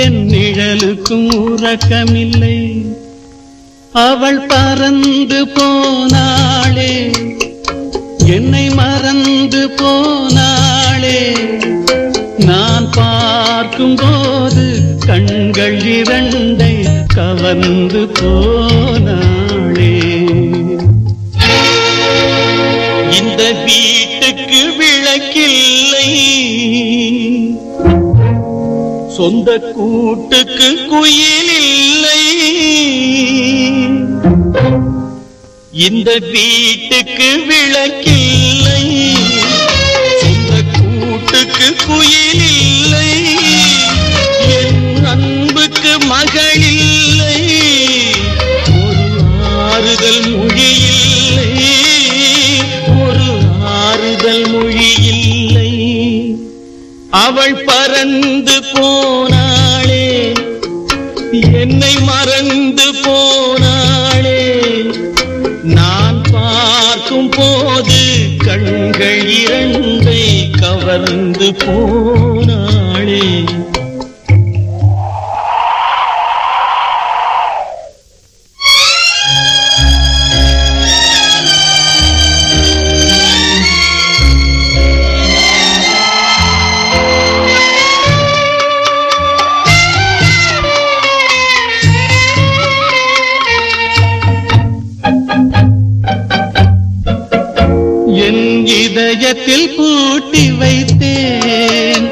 என் நிழலுக்கும் உறக்கமில்லை அவள் பறந்து போனாளே என்னை மறந்து போனாளே நான் பார்க்கும்போது கண்கள் இரண்டை கவர்ந்து போனாளே இந்த வீட்டுக்கு விளக்கில்லை சொந்த கூட்டுக்கு குயில் இல்லை இந்த வீட்டுக்கு விளக்கில்லை சொந்த கூட்டுக்கு குயில் இல்லை என் அன்புக்கு மகள் இல்லை ஒரு ஆறுதல் மொழி இல்லை ஒரு ஆறுதல் மொழி இல்லை அவள் பறந்து போனாளே என்னை மறந்து போனாளே நான் பார்க்கும் போது கண்கள் இரண்டை கவர்ந்து போனாளே. என் இதயத்தில் பூட்டி வைத்தேன்,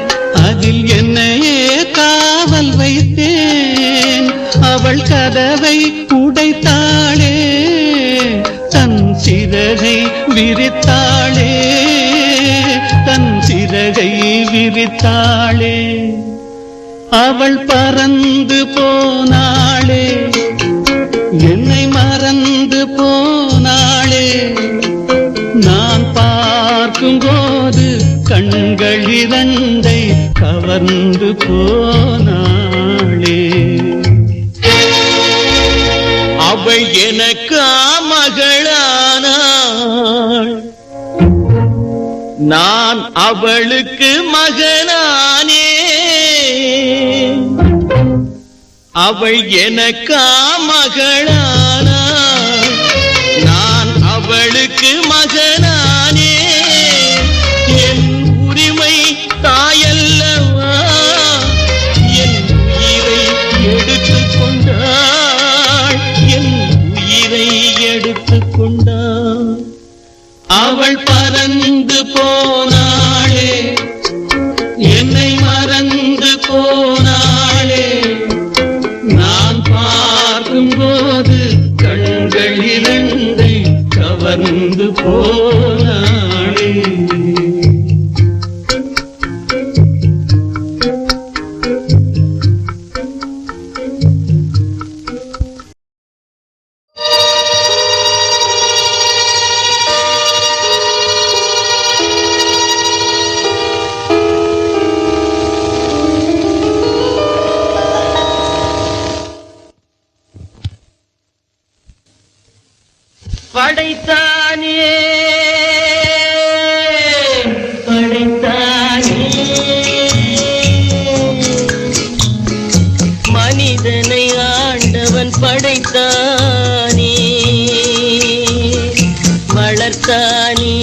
அதில் என்னையே காவல் வைத்தேன். அவள் கதவை உடைத்தாளே, தன் சிறகை விரித்தாளே, தன் சிறகை விரித்தாளே. அவள் பறந்து போனாளே, என்னை மறந்து போனாளே. நான் பார்க்கும் போது கண்கள் இரண்டை கவர்ந்து போனாளே. அவள் எனக்கு மகளானாள், நான் அவளுக்கு மகனானே. அவள் எனக்கு மகளானாள், நான் அவளுக்கு மகனானே. என் உரிமை தாயல்லவா, என் உயிரை எடுத்துக் கொண்டாள், என் உயிரை எடுத்துக் கொண்டாள். அவள் பறந்து போனாளே, என்னை மறந்து போனாளே. நான் பார்க்கும் போது கண்கள் இரண்டை கவர்ந்து போனாளே. படைத்தானே படைத்தானே மனிதனை ஆண்டவன் படைத்தானே, வளர்த்தானே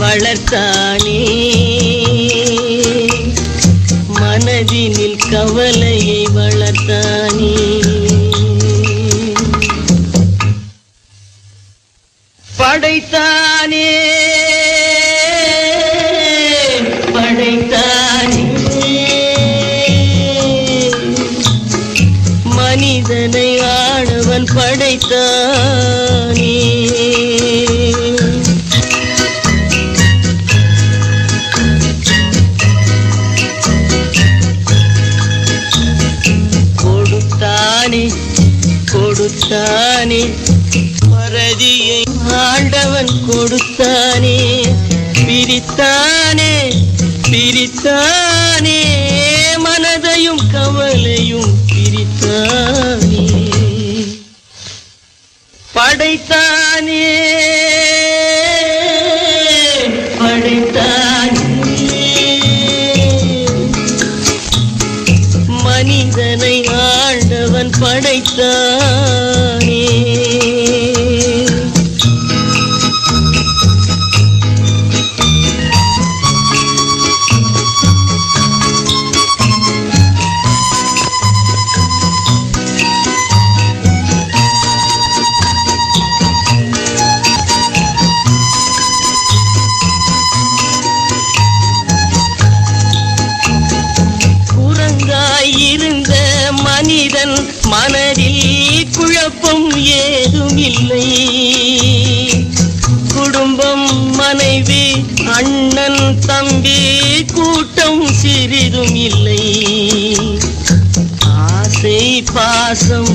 வளர்த்தானே. மனதினில் கவலையை வளர்த்தானே. படைத்தானே படைத்தானே மனிதனை ஆண்டவன் படைத்தானே. கொடுத்தானே கொடுத்தானே மறதியை ஆண்டவன் கொடுத்தானே. பிரித்தானே பிரித்தானே மனதையும் கவலையும் பிரித்தானே. படைத்தானே படைத்தானே மனிதனை ஆண்டவன் படைத்தானே. இருந்த மனிதன் மனதில் குழப்பம் ஏதும் இல்லை. குடும்பம் மனைவி அண்ணன் தம்பி கூட்டம் சிறிதும் இல்லை. ஆசை பாசம்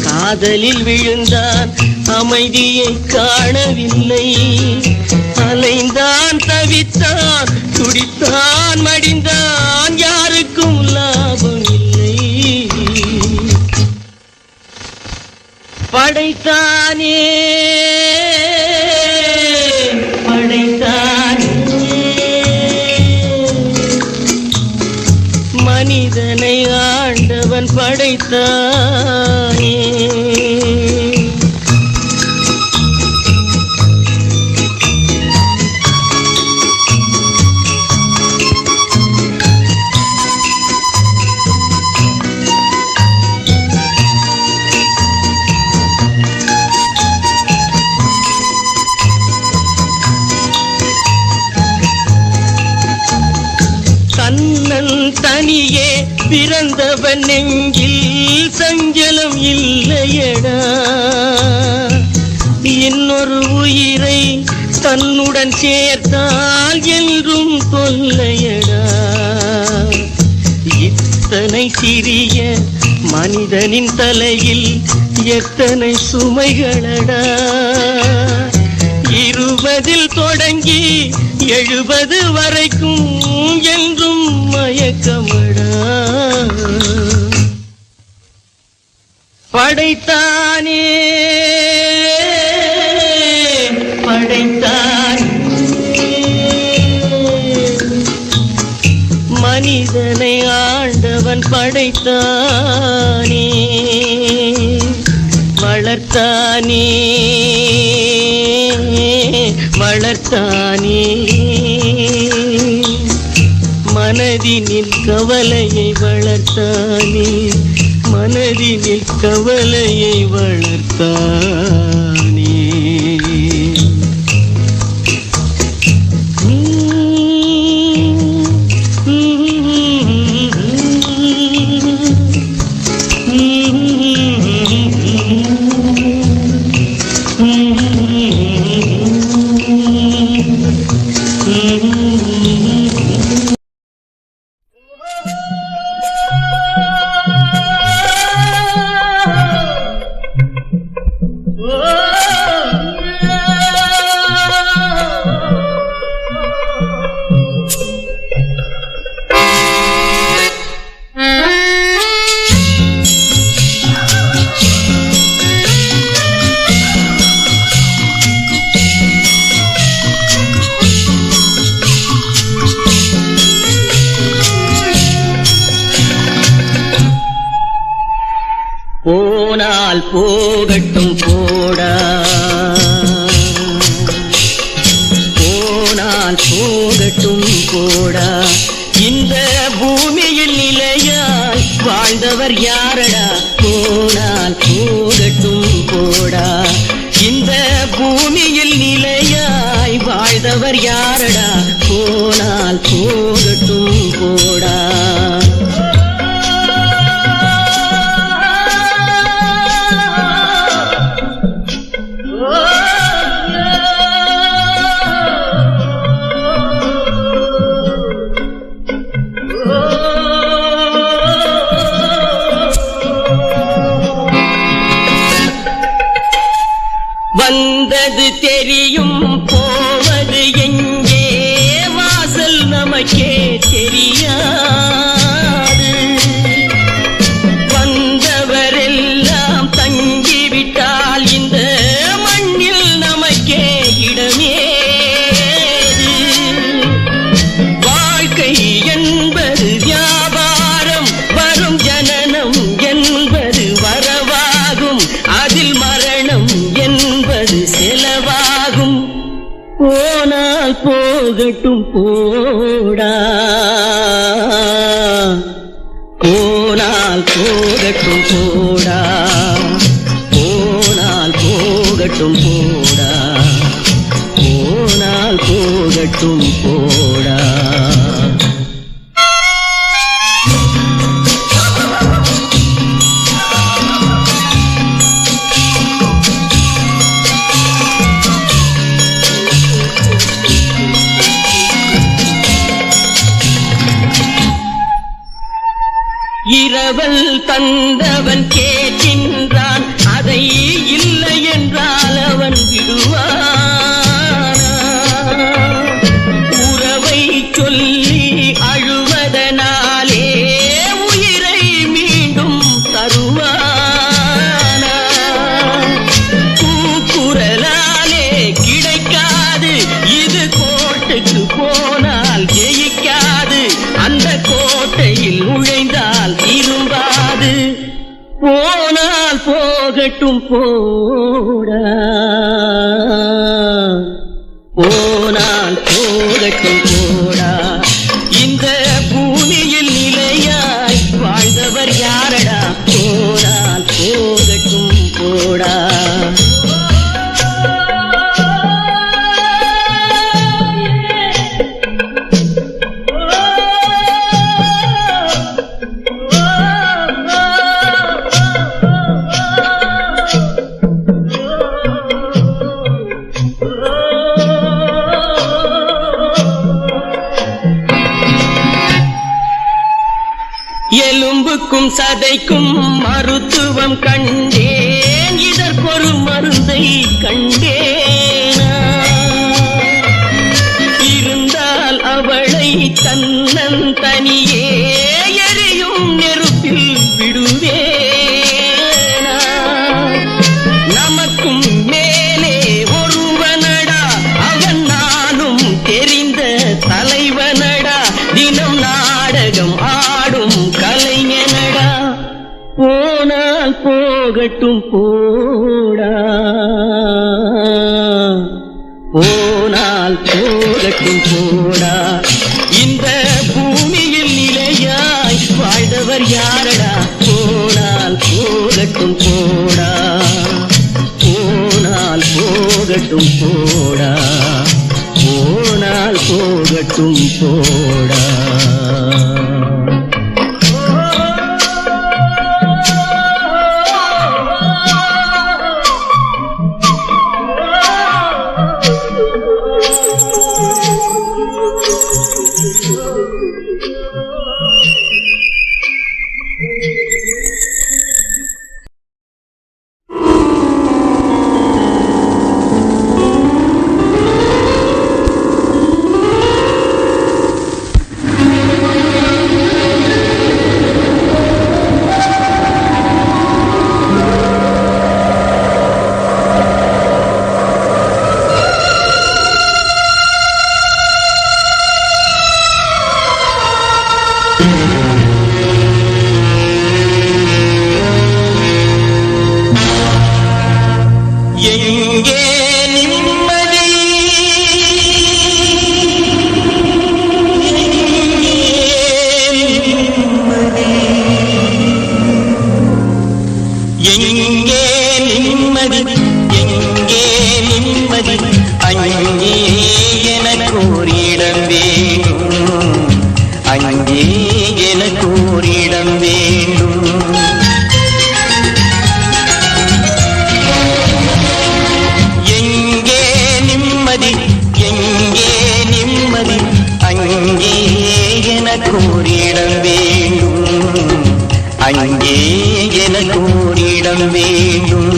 காதலில் விழுந்தான், அமைதியை காணவில்லை. அலைந்தான் தவித்தான் துடித்தான் மடிந்தான், யாருக்கும் லாபம் இல்லை. படைத்தானே மனிதனை ஆண்டவன் படைத்தானே. தனியே பிறந்தவன் நெஞ்சில் சஞ்சலம் இல்லையடா, இன்னொரு உயிரை தன்னுடன் சேர்த்தால் என்றும் தொல்லையடா. இத்தனை சிறிய மனிதனின் தலையில் எத்தனை சுமைகளடா, 20 தொடங்கி 70 வரைக்கும் என்றும் மயக்கமடா. படைத்தானே மனிதனை ஆண்டவன் படைத்தானே, வளர்த்தானே மனதினில் கவலையை வளர்த்தானே, மனதினில் கவலையை வளர்த்தானே. போனால் போகட்டும் போடா, போனால் போகட்டும் போடா, இந்த பூமியில் நிலையாய் வாழ்ந்தவர் யாரடா. போனால் போகட்டும் போடா, இந்த பூமியில் நிலையாய் வாழ்ந்தவர் யாரடா. போனால் போகட்டும் போடா. வந்தது தெரியும் போவது எங்கே, வாசல் நமக்கே தெரியாது. வந்தவரெல்லாம் தங்கிவிட்டால் இந்த மண்ணில் நமக்கே இடமேது. வாழ்க்கை என்பது வியாபாரம், வரும் ஜனனம் என்பது வரவாகும், அதில் மரணம் என்பது செலவாகும். போனால் போகட்டும் போடா, போனால் போகட்டும் போடா, போனால் போகட்டும் போடா, போனால் போகட்டும் போடா. இரவல் தந்தவன் கேட்கின்றான், அதை இல்லை என்றால் அவன் விடுவான். உறவை சொல்லி அழுவதனாலே உயிரை மீண்டும் தருவானா. போனால் போகட்டும் போடா, போனால் போகட்டும் போடா. இந்த பூமியில் நிலையாய் வாழ்ந்தவர் யாரடா? போனால் போகட்டும் போடா. எலும்புக்கும் சதைக்கும் மருத்துவம் கண்டேன், இதற்கொரு மருந்தை கண்டேனா? இருந்தால் அவளை தன்னந்தனியே எரியும் நெருப்பில் விடுவேனா? நமக்கும் மேலே ஒருவனடா, அவன் நானும் தெரிந்த தலைவனடா, தினம் நாடகம் ஆடும் கலைஞனடா. போனால் போகட்டும் போடா, போனால் போகட்டும் போடா. இந்த பூமியில் நிலையாய் வாழ்ந்தவர் யாரடா? போனால் போகட்டும் போடா, போனால் போகட்டும் போடா, போனால் போகட்டும் போடா. எங்கே நிம்மதி, எங்கே நிம்மதி, எங்கே நிம்மதி, அங்கே எனக்கு ஒரு இடம் வேண்டும், அங்கே எனக்கு ஒரு இடம் வேண்டும். எங்கே நிம்மதி, எங்கே நிம்மதி, அங்கே எனக்கு ஒரு இடம் வேண்டும், அங்கே எனக்கு ஒரு இடம் வேண்டும்.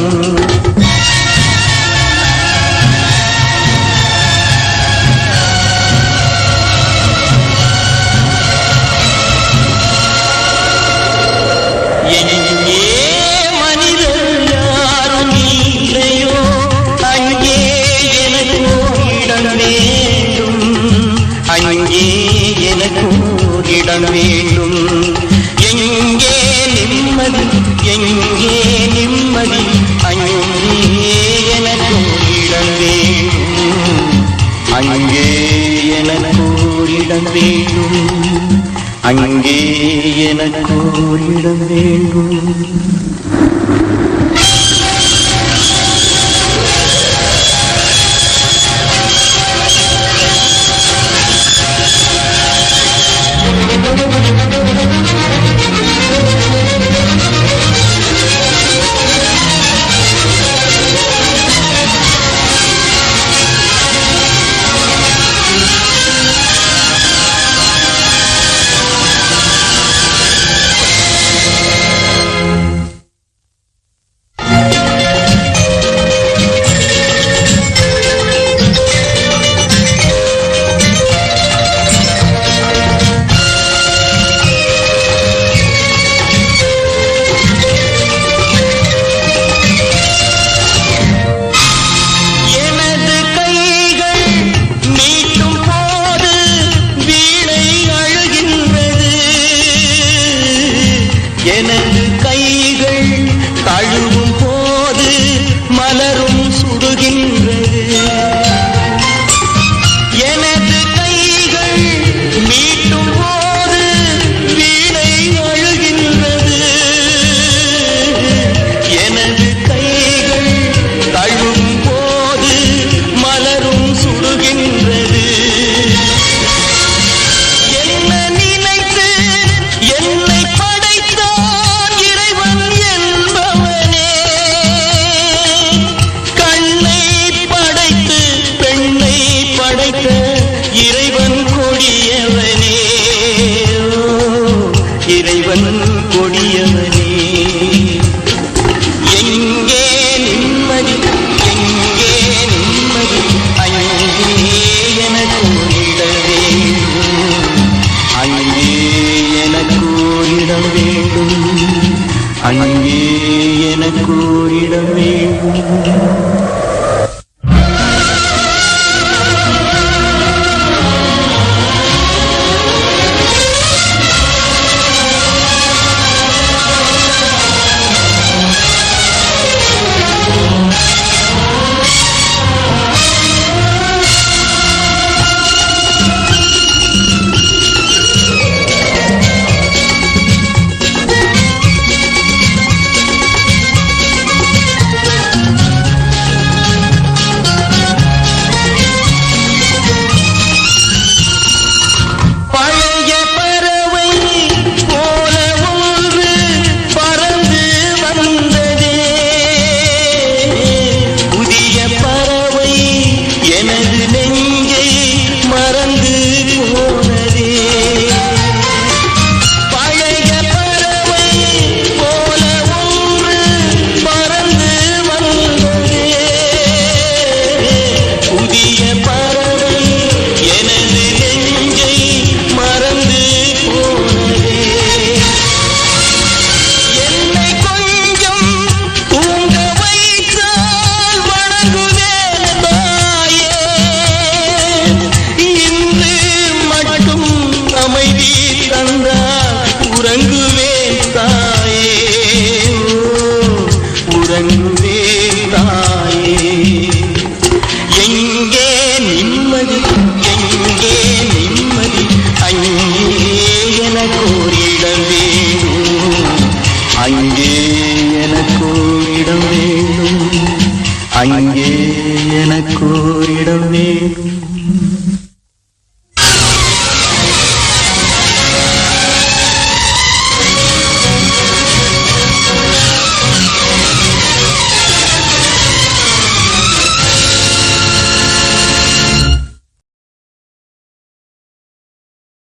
எங்கே மனிதர் யாரும் இல்லையோ, அங்கே எனக்கு ஒரு இடம் வேண்டும், அங்கே எனக்கு ஒரு இடம் வேண்டும். எங்கே நிம்மதி, எங்கே நிம்மதி, அங்கே எனக்கு ஒரு இடம் வேண்டும், அங்கே எனக்கு ஒரு இடம் வேண்டும், அங்கே எனக்கு ஒரு இடம் வேண்டும். எனது கைகள் கழுவும் போது மலரும் சுடுகின்றது எனது கைகள் மீட்டும் போது வீணை அழுகின்றது எனது கைகள் கழுவும் போது மலரும் சுடுகின்றது என்ன நினைத்து என்னை படைத்தான் இறைவன் என்பவனே கண்ணை படைத்து பெண்ணை படைத்த இறைவன் கொடியவனே இறைவன் கொடியவனே எங்கே நிம்மதி எங்கே நிம்மதி அங்கே எனக்கு ஓரிட வேண்டும் அங்கே எனக்கு ஓரிட வேண்டும் அங்கே எனக்கு ஓரிட வேண்டும் பழைய பறவை போல ஒன்று பறந்து வந்ததே புதிய பறவை எனது நெஞ்சை மறந்து போனதே பழைய பறவை போல ஒன்று பறந்து வந்ததே புதிய பறவை எனது நெஞ்சை மறந்து போனதே என்னை கொஞ்சம் தூங்க வைத்தால் வணங்குவேன் தாயே இன்று மட்டும் அமைதி தந்தால் உறங்குவேன் தாயே உறங்குவேன் தாயே எங்கே நிம்மதி எங்கே நிம்மதி அங்கே எனக்கு ஓரிடம் வேண்டும் அங்கே எனக்கு ஓரிடம் வேண்டும் அங்கே